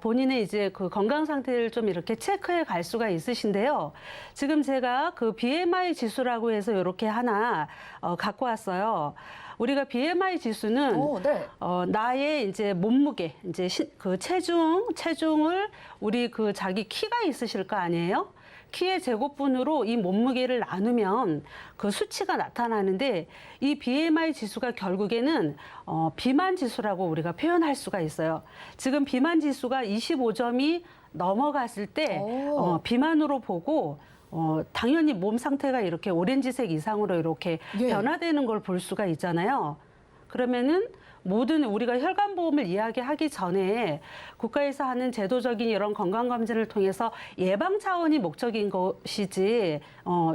S4: 본인의 이제 그 건강 상태를 좀 이렇게 체크해 갈 수가 있으신데요. 지금 제가 그 BMI 지수라고 해서 이렇게 하나 갖고 왔어요. 우리가 BMI 지수는
S2: 네.
S4: 나의 이제 몸무게, 이제 그 체중을 우리 그 자기 키가 있으실 거 아니에요? 키의 제곱분으로 이 몸무게를 나누면 그 수치가 나타나는데 이 BMI 지수가 결국에는 비만 지수라고 우리가 표현할 수가 있어요. 지금 비만 지수가 25점이 넘어갔을 때 비만으로 보고 당연히 몸 상태가 이렇게 오렌지색 이상으로 이렇게
S2: 예.
S4: 변화되는 걸 볼 수가 있잖아요. 그러면은 모든 우리가 혈관보험을 이야기하기 전에 국가에서 하는 제도적인 이런 건강검진을 통해서 예방 차원이 목적인 것이지,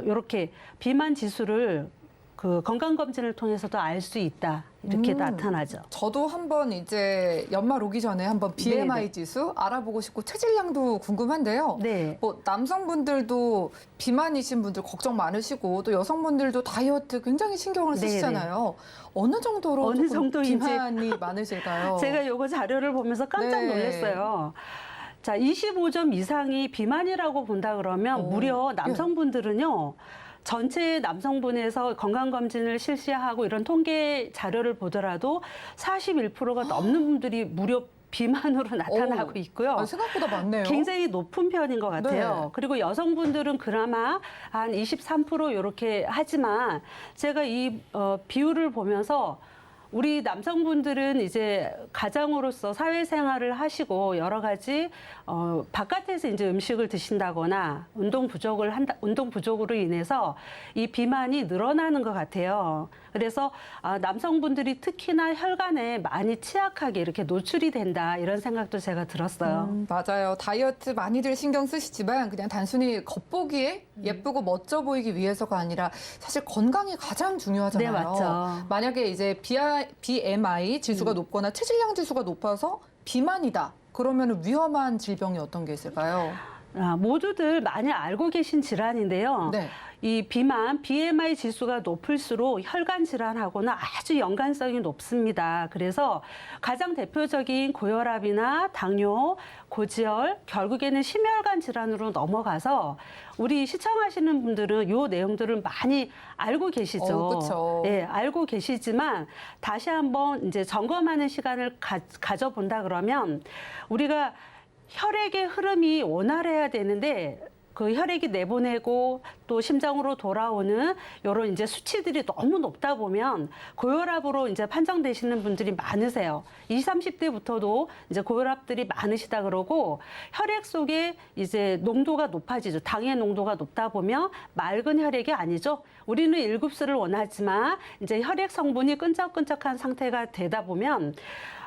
S4: 이렇게 비만 지수를 그 건강검진을 통해서도 알 수 있다. 이렇게 나타나죠.
S2: 저도 한번 이제 연말 오기 전에 한번 BMI
S4: 네네.
S2: 지수 알아보고 싶고 체질량도 궁금한데요.
S4: 네.
S2: 뭐 남성분들도 비만이신 분들 걱정 많으시고 또 여성분들도 다이어트 굉장히 신경을
S4: 네네.
S2: 쓰시잖아요. 어느 정도로
S4: 어느
S2: 조금
S4: 정도인지.
S2: 비만이 많으실까요?
S4: 제가 요거 자료를 보면서 깜짝
S2: 네.
S4: 놀랐어요. 자, 25점 이상이 비만이라고 본다 그러면 무려 남성분들은요. 전체 남성분에서 건강검진을 실시하고 이런 통계 자료를 보더라도 41%가 넘는 분들이 무려 비만으로 나타나고 있고요.
S2: 생각보다 많네요.
S4: 굉장히 높은 편인 것 같아요.
S2: 네.
S4: 그리고 여성분들은 그나마 한 23% 이렇게 하지만 제가 이 비율을 보면서 우리 남성분들은 이제 가장으로서 사회생활을 하시고 여러 가지 바깥에서 이제 음식을 드신다거나 운동 부족으로 인해서 이 비만이 늘어나는 것 같아요. 그래서 남성분들이 특히나 혈관에 많이 취약하게 이렇게 노출이 된다 이런 생각도 제가 들었어요.
S2: 맞아요. 다이어트 많이들 신경 쓰시지만 그냥 단순히 겉보기에 예쁘고 멋져 보이기 위해서가 아니라 사실 건강이 가장 중요하잖아요.
S4: 네, 맞죠.
S2: 만약에 이제 BMI 지수가 높거나 체질량 지수가 높아서 비만이다. 그러면 위험한 질병이 어떤 게 있을까요?
S4: 모두들 많이 알고 계신 질환인데요.
S2: 네.
S4: 이 비만, BMI 지수가 높을수록 혈관 질환하고는 아주 연관성이 높습니다. 그래서 가장 대표적인 고혈압이나 당뇨, 고지혈, 결국에는 심혈관 질환으로 넘어가서 우리 시청하시는 분들은 이 내용들을 많이 알고 계시죠.
S2: 그렇죠.
S4: 예, 알고 계시지만 다시 한번 이제 점검하는 시간을 가져본다 그러면 우리가 혈액의 흐름이 원활해야 되는데 그 혈액이 내보내고 또 심장으로 돌아오는 이런 이제 수치들이 너무 높다 보면 고혈압으로 이제 판정되시는 분들이 많으세요. 20, 30대부터도 이제 고혈압들이 많으시다 그러고 혈액 속에 이제 농도가 높아지죠. 당의 농도가 높다 보면 맑은 혈액이 아니죠. 우리는 1급수를 원하지만 이제 혈액 성분이 끈적끈적한 상태가 되다 보면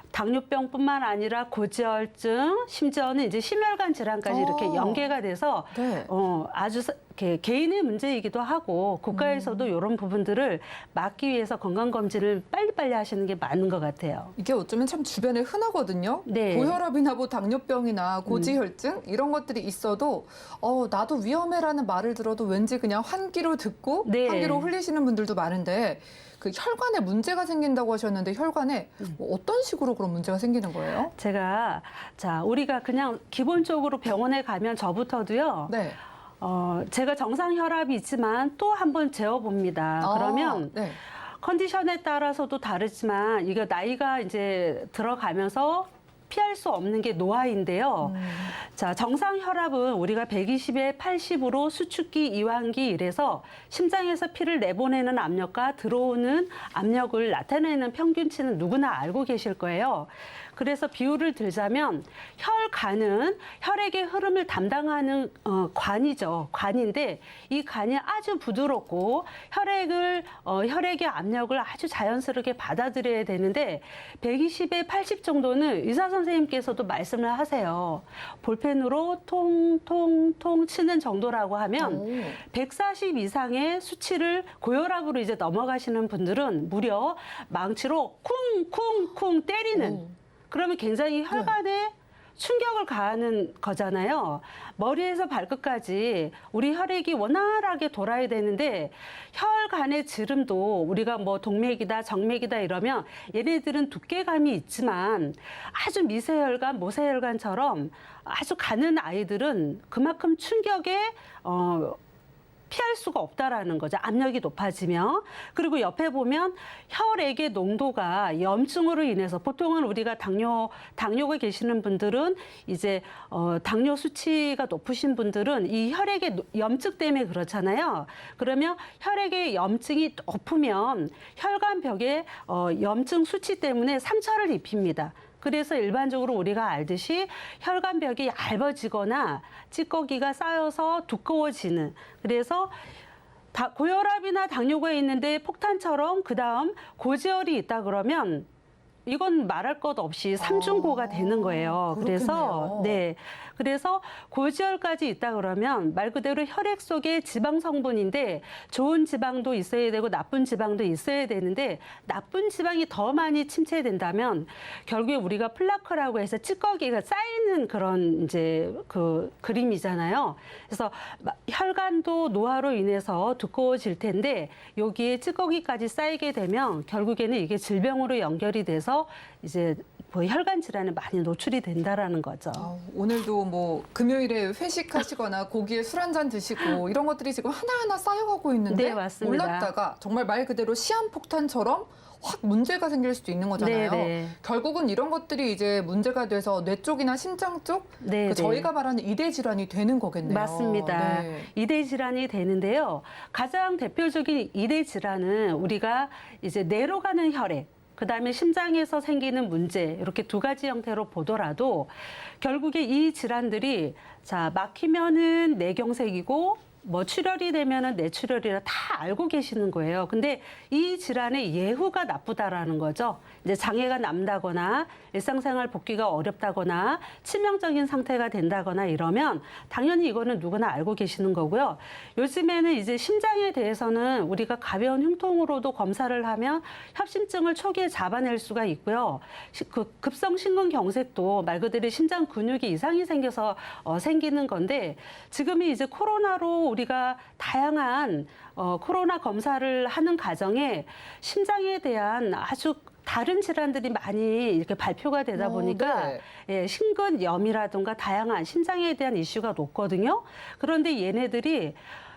S4: 당뇨병뿐만 아니라 고지혈증, 심지어는 이제 심혈관 질환까지 이렇게 연계가 돼서
S2: 네.
S4: 아주 개인의 문제이기도 하고 국가에서도 이런 부분들을 막기 위해서 건강검진을 빨리빨리 하시는 게 맞는 것 같아요.
S2: 이게 어쩌면 참 주변에 흔하거든요.
S4: 네.
S2: 고혈압이나 뭐 당뇨병이나 고지혈증 이런 것들이 있어도 나도 위험해라는 말을 들어도 왠지 그냥 환기로 듣고
S4: 네.
S2: 환기로 흘리시는 분들도 많은데 그 혈관에 문제가 생긴다고 하셨는데 혈관에 뭐 어떤 식으로 그런 문제가 생기는 거예요?
S4: 우리가 그냥 기본적으로 병원에 가면 저부터도요.
S2: 네.
S4: 제가 정상 혈압이 있지만 또 한번 재어봅니다. 그러면
S2: 네.
S4: 컨디션에 따라서도 다르지만 이게 나이가 이제 들어가면서 피할 수 없는 게 노화인데요. 자, 정상 혈압은 우리가 120에 80으로 수축기, 이완기 이래서 심장에서 피를 내보내는 압력과 들어오는 압력을 나타내는 평균치는 누구나 알고 계실 거예요. 그래서 비유를 들자면 혈관은 혈액의 흐름을 담당하는 관이죠. 관인데 이 관이 아주 부드럽고 혈액의 압력을 아주 자연스럽게 받아들여야 되는데 120에 80 정도는 의사 선생님께서도 말씀을 하세요. 볼펜으로 통통통 치는 정도라고 하면 140 이상의 수치를 고혈압으로 이제 넘어가시는 분들은 무려 망치로 쿵쿵쿵 때리는 그러면 굉장히 혈관에 충격을 가하는 거잖아요. 머리에서 발끝까지 우리 혈액이 원활하게 돌아야 되는데 혈관의 지름도 우리가 뭐 동맥이다, 정맥이다 이러면 얘네들은 두께감이 있지만 아주 미세혈관, 모세혈관처럼 아주 가는 아이들은 그만큼 충격에 피할 수가 없다라는 거죠. 압력이 높아지면. 그리고 옆에 보면 혈액의 농도가 염증으로 인해서 보통은 우리가 당뇨가 계시는 분들은 이제 당뇨 수치가 높으신 분들은 이 혈액의 염증 때문에 그렇잖아요. 그러면 혈액의 염증이 높으면 혈관벽에 염증 수치 때문에 상처를 입힙니다. 그래서 일반적으로 우리가 알듯이 혈관벽이 얇아지거나 찌꺼기가 쌓여서 두꺼워지는 그래서 고혈압이나 당뇨가 있는데 폭탄처럼 그다음 고지혈이 있다 그러면 이건 말할 것 없이 삼중고가 되는 거예요.
S2: 그렇겠네요.
S4: 그래서 고지혈까지 있다 그러면 말 그대로 혈액 속에 지방 성분인데 좋은 지방도 있어야 되고 나쁜 지방도 있어야 되는데 나쁜 지방이 더 많이 침체된다면 결국에 우리가 플라크라고 해서 찌꺼기가 쌓이는 그런 이제 그 그림이잖아요. 그래서 혈관도 노화로 인해서 두꺼워질 텐데 여기에 찌꺼기까지 쌓이게 되면 결국에는 이게 질병으로 연결이 돼서 이제 혈관 질환에 많이 노출이 된다라는 거죠.
S2: 오늘도 뭐 금요일에 회식하시거나 고기에 술 한잔 드시고 이런 것들이 지금 하나하나 쌓여가고 있는데
S4: 네, 맞습니다.
S2: 몰랐다가 정말 말 그대로 시한폭탄처럼 확 문제가 생길 수도 있는 거잖아요.
S4: 네.
S2: 결국은 이런 것들이 이제 문제가 돼서 뇌 쪽이나 심장 쪽
S4: 네,
S2: 저희가 말하는 이대 질환이 되는 거겠네요.
S4: 맞습니다.
S2: 네.
S4: 이대 질환이 되는데요. 가장 대표적인 이대 질환은 우리가 이제 뇌로 가는 혈액 그다음에 심장에서 생기는 문제 이렇게 두 가지 형태로 보더라도 결국에 이 질환들이 막히면은 뇌경색이고 뭐 출혈이 되면은 뇌출혈이라 다 알고 계시는 거예요. 근데 이 질환의 예후가 나쁘다라는 거죠. 이제 장애가 남다거나 일상생활 복귀가 어렵다거나 치명적인 상태가 된다거나 이러면 당연히 이거는 누구나 알고 계시는 거고요. 요즘에는 이제 심장에 대해서는 우리가 가벼운 흉통으로도 검사를 하면 협심증을 초기에 잡아낼 수가 있고요. 그 급성 심근경색도 말 그대로 심장 근육이 이상이 생겨서 생기는 건데 지금이 이제 코로나로 우리가 다양한 코로나 검사를 하는 과정에 심장에 대한 아주 다른 질환들이 많이 이렇게 발표가 되다 보니까
S2: 네.
S4: 예, 심근염이라든가 다양한 심장에 대한 이슈가 높거든요. 그런데 얘네들이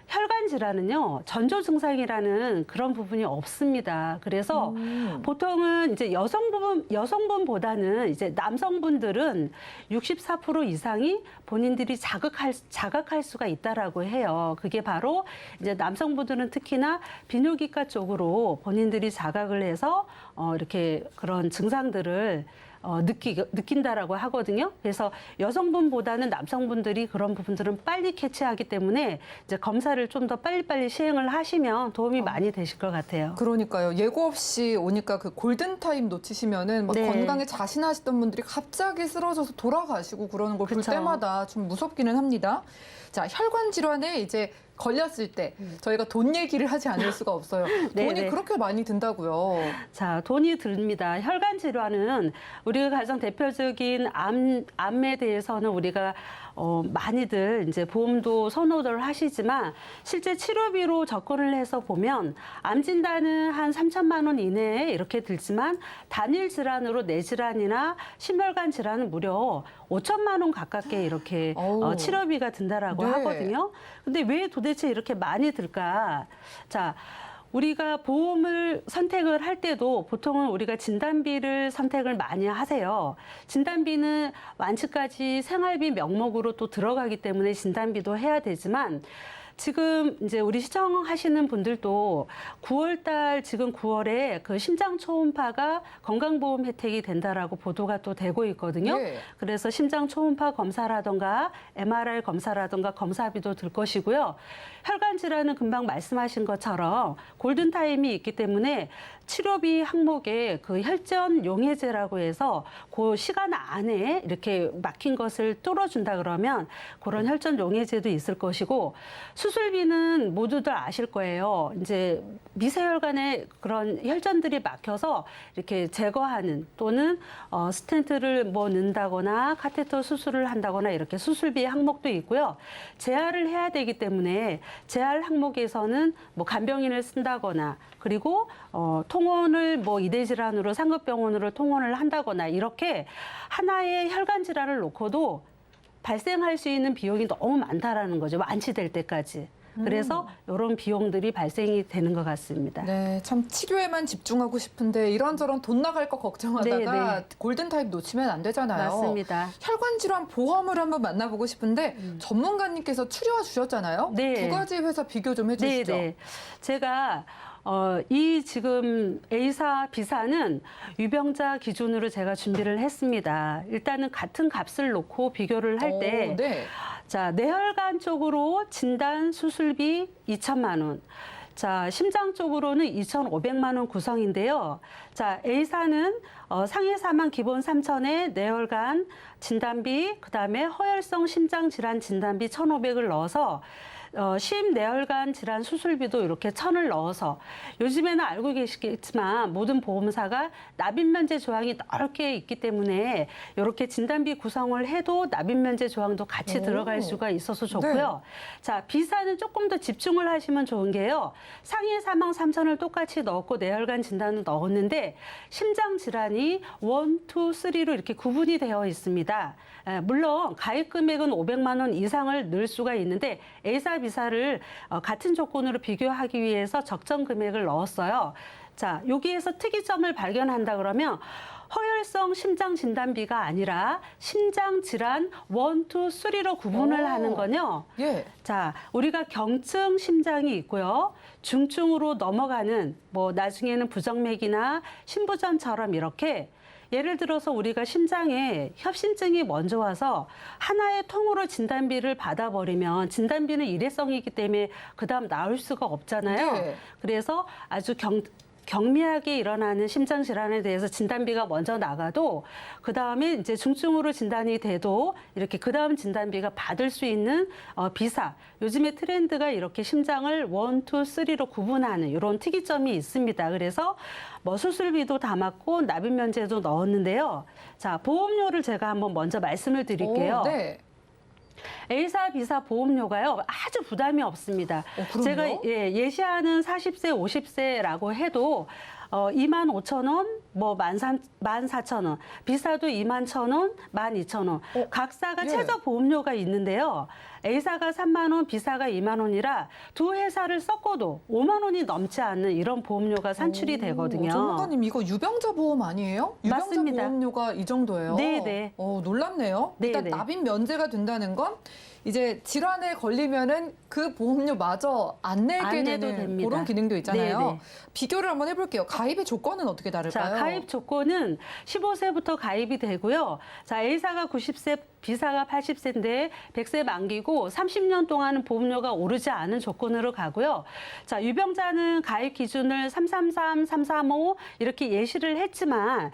S4: 혈관 질환은요, 전조 증상이라는 그런 부분이 없습니다. 그래서 보통은 이제 여성분보다는 이제 남성분들은 64% 이상이 본인들이 자각할 수가 있다라고 해요. 그게 바로 이제 남성분들은 특히나 비뇨기과 쪽으로 본인들이 자각을 해서 이렇게 그런 증상들을 느낀다라고 하거든요. 그래서 여성분보다는 남성분들이 그런 부분들은 빨리 캐치하기 때문에 이제 검사를 좀 더 빨리빨리 시행을 하시면 도움이 많이 되실 것 같아요.
S2: 그러니까요. 예고 없이 오니까 그 골든타임 놓치시면은 막
S4: 네.
S2: 건강에 자신하시던 분들이 갑자기 쓰러져서 돌아가시고 그러는 걸 볼
S4: 그쵸.
S2: 때마다 좀 무섭기는 합니다. 자, 혈관 질환에 이제 걸렸을 때 저희가 돈 얘기를 하지 않을 수가 없어요. 돈이
S4: 네네.
S2: 그렇게 많이 든다고요.
S4: 자, 돈이 듭니다. 혈관 질환은 우리가 가장 대표적인 암에 대해서는 우리가 많이들 이제 보험도 선호를 하시지만 실제 치료비로 접근을 해서 보면 암 진단은 한 3천만 원 이내에 이렇게 들지만 단일 질환으로 뇌질환이나 심혈관 질환은 무려 5천만 원 가깝게 이렇게
S2: 어우.
S4: 치료비가 든다라고
S2: 네.
S4: 하거든요. 근데 왜 도대체 이렇게 많이 들까? 자, 우리가 보험을 선택을 할 때도 보통은 우리가 진단비를 선택을 많이 하세요. 진단비는 완치까지 생활비 명목으로 또 들어가기 때문에 진단비도 해야 되지만 지금 이제 우리 시청하시는 분들도 9월달 지금 9월에 그 심장 초음파가 건강보험 혜택이 된다라고 보도가 또 되고 있거든요.
S2: 예.
S4: 그래서 심장 초음파 검사라든가 MRI 검사라든가 검사비도 들 것이고요. 혈관 질환은 금방 말씀하신 것처럼 골든타임이 있기 때문에 치료비 항목에 그 혈전 용해제라고 해서 그 시간 안에 이렇게 막힌 것을 뚫어준다 그러면 그런 혈전 용해제도 있을 것이고 수술비는 모두들 아실 거예요. 이제 미세혈관에 그런 혈전들이 막혀서 이렇게 제거하는 또는 스텐트를 뭐 넣는다거나 카테터 수술을 한다거나 이렇게 수술비 항목도 있고요. 재활을 해야 되기 때문에 재활 항목에서는 뭐 간병인을 쓴다거나 그리고 통원을 뭐 이대 질환으로 상급병원으로 통원을 한다거나 이렇게 하나의 혈관 질환을 놓고도 발생할 수 있는 비용이 너무 많다라는 거죠. 완치될 때까지. 그래서 이런 비용들이 발생이 되는 것 같습니다.
S2: 네, 참 치료에만 집중하고 싶은데 이런저런 돈 나갈 거 걱정하다가
S4: 네, 네.
S2: 골든타임 놓치면 안 되잖아요.
S4: 맞습니다.
S2: 혈관 질환 보험을 한번 만나보고 싶은데 전문가님께서 추려와 주셨잖아요.
S4: 네.
S2: 두 가지 회사 비교 좀 해주시죠.
S4: 네. 제가 이 지금 A사, B사는 유병자 기준으로 제가 준비를 했습니다. 일단은 같은 값을 놓고 비교를 할 때
S2: 네.
S4: 자, 뇌혈관 쪽으로 진단 수술비 2천만 원. 자, 심장 쪽으로는 2,500만 원 구성인데요. 자, A사는 상해 사망 기본 3천에 뇌혈관 진단비, 그다음에 허혈성 심장 질환 진단비 1,500을 넣어서 심뇌혈관 질환 수술비도 이렇게 1,000을 넣어서 요즘에는 알고 계시겠지만 모든 보험사가 납입면제 조항이 넓게 있기 때문에 이렇게 진단비 구성을 해도 납입면제 조항도 같이
S2: 오.
S4: 들어갈 수가 있어서 좋고요. 자, B사는 조금 더 집중을 하시면 좋은 게요. 상해 사망 3천을 똑같이 넣었고 뇌혈관 진단을 넣었는데 심장 질환이 1, 2, 3로 이렇게 구분이 되어 있습니다. 물론 가입 금액은 500만 원 이상을 넣을 수가 있는데 A사, B사를 같은 조건으로 비교하기 위해서 적정 금액을 넣었어요. 자, 여기에서 특이점을 발견한다 그러면 허혈성 심장 진단비가 아니라 심장 질환 1, 2, 3로 구분을
S2: 오.
S4: 하는 건요.
S2: 예.
S4: 자, 우리가 경증 심장이 있고요. 중증으로 넘어가는 뭐 나중에는 부정맥이나 심부전처럼 이렇게 예를 들어서 우리가 심장에 협심증이 먼저 와서 하나의 통으로 진단비를 받아버리면 진단비는 일회성이기 때문에 그다음 나올 수가 없잖아요.
S2: 네.
S4: 그래서 아주 경미하게 일어나는 심장 질환에 대해서 진단비가 먼저 나가도 그다음에 이제 중증으로 진단이 돼도 이렇게 그다음 진단비가 받을 수 있는 B사. 요즘의 트렌드가 이렇게 심장을 1, 2, 3로 구분하는 이런 특이점이 있습니다. 그래서 뭐 수술비도 담았고 납입면제도 넣었는데요. 자, 보험료를 제가 한번 먼저 말씀을 드릴게요.
S2: 네.
S4: A사, B사 보험료가요 아주 부담이 없습니다.
S2: 그럼요?
S4: 제가 예시하는 40세, 50세라고 해도 25,000원, 뭐 14,000원, B사도 21,000원, 12,000원. 각사가
S2: 예.
S4: 최저 보험료가 있는데요. A사가 3만 원, B사가 2만 원이라 두 회사를 섞어도 5만 원이 넘지 않는 이런 보험료가 산출이 되거든요.
S2: 전문가님 이거 유병자 보험 아니에요? 유병자
S4: 맞습니다.
S2: 보험료가 이 정도예요?
S4: 네네.
S2: 놀랍네요. 일단
S4: 네네.
S2: 납입 면제가 된다는 건 이제 질환에 걸리면은 그 보험료마저 안 내게
S4: 안 내도
S2: 되는
S4: 됩니다.
S2: 그런 기능도 있잖아요.
S4: 네네.
S2: 비교를 한번 해볼게요. 가입의 조건은 어떻게
S4: 자,
S2: 다를까요?
S4: 가입 조건은 15세부터 가입이 되고요. 자, A사가 90세, B사가 80세인데 100세 만기고 30년 동안은 보험료가 오르지 않은 조건으로 가고요. 자, 유병자는 가입 기준을 333, 335 이렇게 예시를 했지만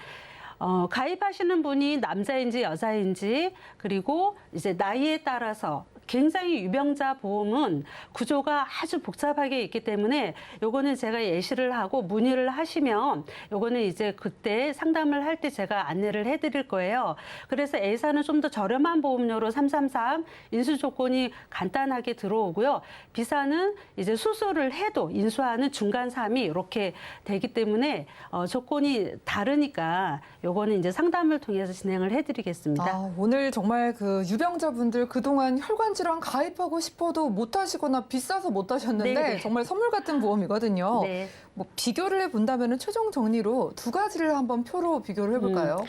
S4: 가입하시는 분이 남자인지 여자인지 그리고 이제 나이에 따라서 굉장히 유병자 보험은 구조가 아주 복잡하게 있기 때문에 요거는 제가 예시를 하고 문의를 하시면 요거는 이제 그때 상담을 할 때 제가 안내를 해드릴 거예요. 그래서 A사는 좀 더 저렴한 보험료로 333 인수 조건이 간단하게 들어오고요. B사는 이제 수술을 해도 인수하는 중간 3이 이렇게 되기 때문에 조건이 다르니까 요거는 이제 상담을 통해서 진행을 해드리겠습니다.
S2: 오늘 정말 그 유병자분들 그동안 혈관 질환 가입하고 싶어도 못 하시거나 비싸서 못 하셨는데
S4: 네네.
S2: 정말 선물 같은 보험이거든요.
S4: 네.
S2: 뭐 비교를 해본다면 최종 정리로 두 가지를 한번 표로 비교를 해볼까요?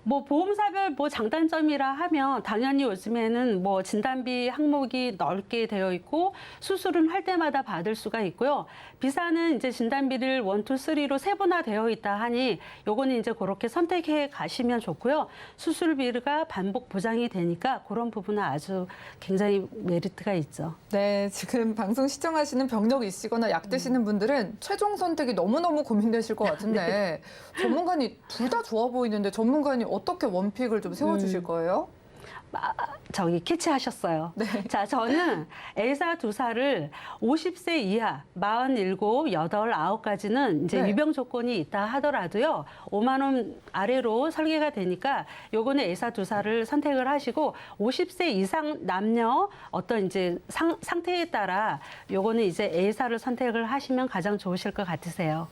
S4: 뭐 보험사별 뭐 장단점이라 하면 당연히 요즘에는 뭐 진단비 항목이 넓게 되어 있고 수술은 할 때마다 받을 수가 있고요. B사는 이제 진단비를 1, 2, 3로 세분화되어 있다 하니 요거는 이제 그렇게 선택해 가시면 좋고요. 수술비가 반복 보장이 되니까 그런 부분은 아주 굉장히 메리트가 있죠.
S2: 네, 지금 방송 시청하시는 병력 있으시거나 약 드시는 분들은 최종 선택이 너무너무 고민되실 것 같은데 전문가님 둘 다 좋아 보이는데 전문가님 어떻게 원픽을 좀 세워주실 거예요?
S4: 저기 캐치하셨어요.
S2: 네.
S4: 자, 저는 A사 두사를 50세 이하 47, 8, 9까지는 이제
S2: 네.
S4: 유병 조건이 있다 하더라도요. 5만 원 아래로 설계가 되니까 요거는 A사 두사를 선택을 하시고 50세 이상 남녀 어떤 이제 상태에 따라 요거는 이제 A사를 선택을 하시면 가장 좋으실 것 같으세요.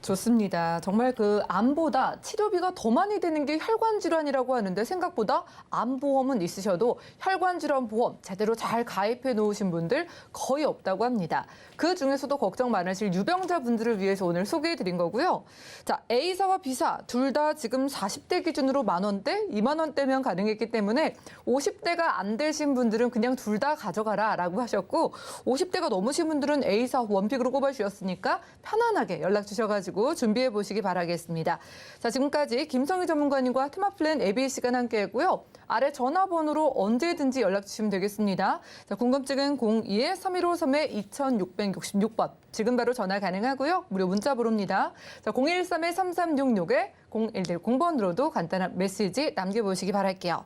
S2: 좋습니다. 정말 그 암보다 치료비가 더 많이 드는 게 혈관 질환이라고 하는데 생각보다 암보험은 있으셔도 혈관 질환 보험 제대로 잘 가입해 놓으신 분들 거의 없다고 합니다. 그 중에서도 걱정 많으실 유병자분들을 위해서 오늘 소개해 드린 거고요. 자, A사와 B사 둘 다 지금 40대 기준으로 10,000원대, 20,000원대면 가능했기 때문에 50대가 안 되신 분들은 그냥 둘 다 가져가라라고 하셨고 50대가 넘으신 분들은 A사 원픽으로 꼽아주셨으니까 편안하게 연락 주셔가지고 준비해 보시기 바라겠습니다. 자, 지금까지 김성희 전문가님과 테마플랜 ABA 시간 함께했고요. 아래 전화번호로 언제든지 연락 주시면 되겠습니다. 자, 궁금증은 02-3153-2666번. 지금 바로 전화 가능하고요. 무료 문자 번호입니다. 자, 013-3366-0110번으로도 간단한 메시지 남겨보시기 바랄게요.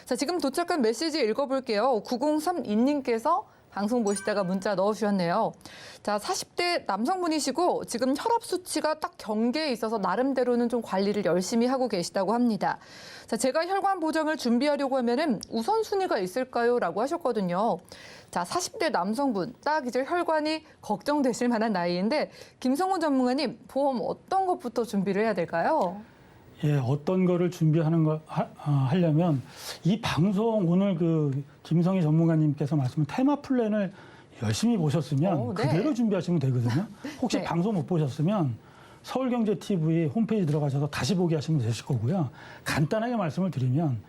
S2: 자, 지금 도착한 메시지 읽어볼게요. 9032님께서 방송 보시다가 문자 넣어주셨네요. 자, 40대 남성분이시고 지금 혈압 수치가 딱 경계에 있어서 나름대로는 좀 관리를 열심히 하고 계시다고 합니다. 자, 제가 혈관 보정을 준비하려고 하면은 우선순위가 있을까요? 라고 하셨거든요. 자, 40대 남성분, 딱 이제 혈관이 걱정되실 만한 나이인데 김성훈 전문가님, 보험 어떤 것부터 준비를 해야 될까요?
S3: 예, 어떤 거를 하려면 이 방송 오늘 그 김성희 전문가님께서 말씀한 테마 플랜을 열심히 보셨으면
S2: 네.
S3: 그대로 준비하시면 되거든요. 혹시
S2: 네.
S3: 방송 못 보셨으면 서울경제TV 홈페이지 들어가셔서 다시 보기 하시면 되실 거고요. 간단하게 말씀을 드리면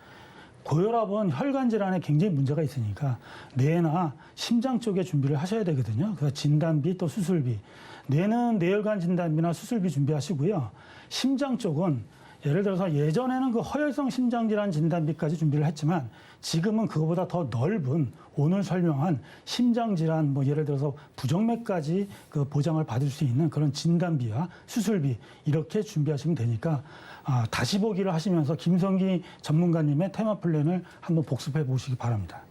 S3: 고혈압은 혈관 질환에 굉장히 문제가 있으니까 뇌나 심장 쪽에 준비를 하셔야 되거든요. 그래서 진단비 또 수술비. 뇌는 뇌혈관 진단비나 수술비 준비하시고요. 심장 쪽은 예를 들어서 예전에는 그 허혈성 심장질환 진단비까지 준비를 했지만 지금은 그거보다 더 넓은 오늘 설명한 심장질환 뭐 예를 들어서 부정맥까지 그 보장을 받을 수 있는 그런 진단비와 수술비 이렇게 준비하시면 되니까 다시 보기를 하시면서 김성기 전문가님의 테마 플랜을 한번 복습해 보시기 바랍니다.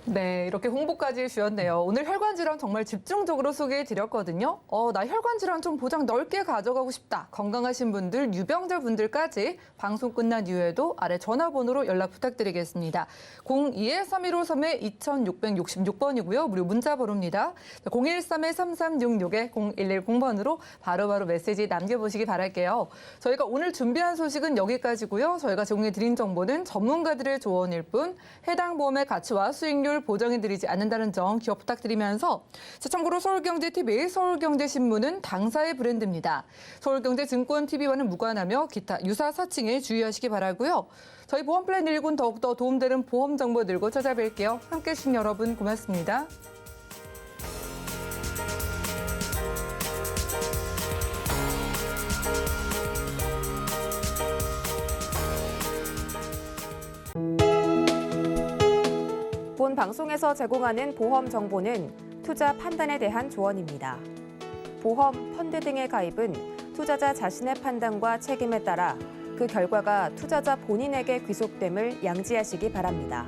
S2: 네, 이렇게 홍보까지 주셨네요. 오늘 혈관 질환 정말 집중적으로 소개해 드렸거든요. 나 혈관 질환 좀 보장 넓게 가져가고 싶다. 건강하신 분들, 유병자 분들까지 방송 끝난 이후에도 아래 전화번호로 연락 부탁드리겠습니다. 02-3153-2666번이고요. 무료 문자 번호입니다. 013-3366-0110번으로 바로바로 메시지 남겨보시기 바랄게요. 저희가 오늘 준비한 소식은 여기까지고요. 저희가 제공해 드린 정보는 전문가들의 조언일 뿐 해당 보험의 가치와 수익률 보장해드리지 않는다는 점 기억 부탁드리면서 참고로 서울경제TV, 서울경제신문은 당사의 브랜드입니다. 서울경제증권TV와는 무관하며 기타 유사 사칭에 주의하시기 바라고요. 저희 보험플랜 119는 더욱더 도움되는 보험 정보 들고 찾아뵐게요. 함께해 주신 여러분 고맙습니다.
S1: 본 방송에서 제공하는 보험 정보는 투자 판단에 대한 조언입니다. 보험, 펀드 등의 가입은 투자자 자신의 판단과 책임에 따라 그 결과가 투자자 본인에게 귀속됨을 양지하시기 바랍니다.